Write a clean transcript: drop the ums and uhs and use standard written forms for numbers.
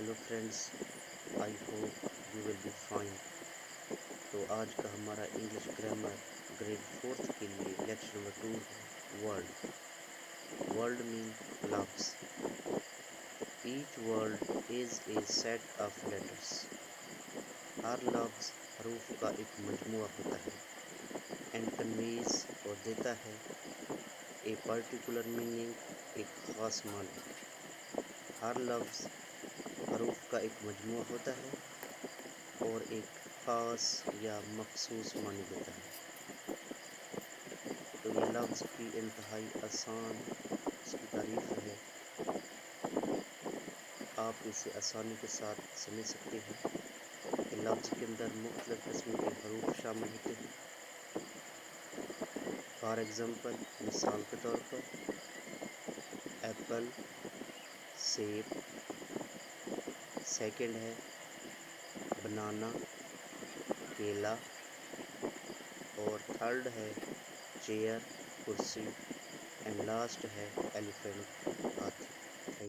Hello friends, I hope you will be fine. तो आज का हमारा इंग्लिश ग्रामर ग्रेड फोर्थ के लिए लेक्चर नंबर 2 है वर्ल्ड। वर्ल्ड मीन लफ्ज़। Each word is a set of letters. हर लफ्ज़ हरूफ का एक मजमुआ होता है। एंड कन्वेज और देता है ए पर्टिकुलर मीनिंग, एक ख़ास मानी। हर लफ्ज़ हरूफ का एक मजमुआ होता है और एक ख़ास या मखसूस मानी देता है। तो ये लफ्ज़ की इंतहाई आसान इसकी तारीफ़ है, आप इसे आसानी के साथ समझ सकते हैं कि लफ्ज़ के अंदर मुख्तलिफ़ किस्म के हरूफ शामिल होते हैं। फॉर एग्ज़ाम्पल, मिसाल के तौर पर एप्पल, सेब। सेकंड है बनाना, केला। और थर्ड है चेयर, कुर्सी। एंड लास्ट है एलिफेंट, हाथी।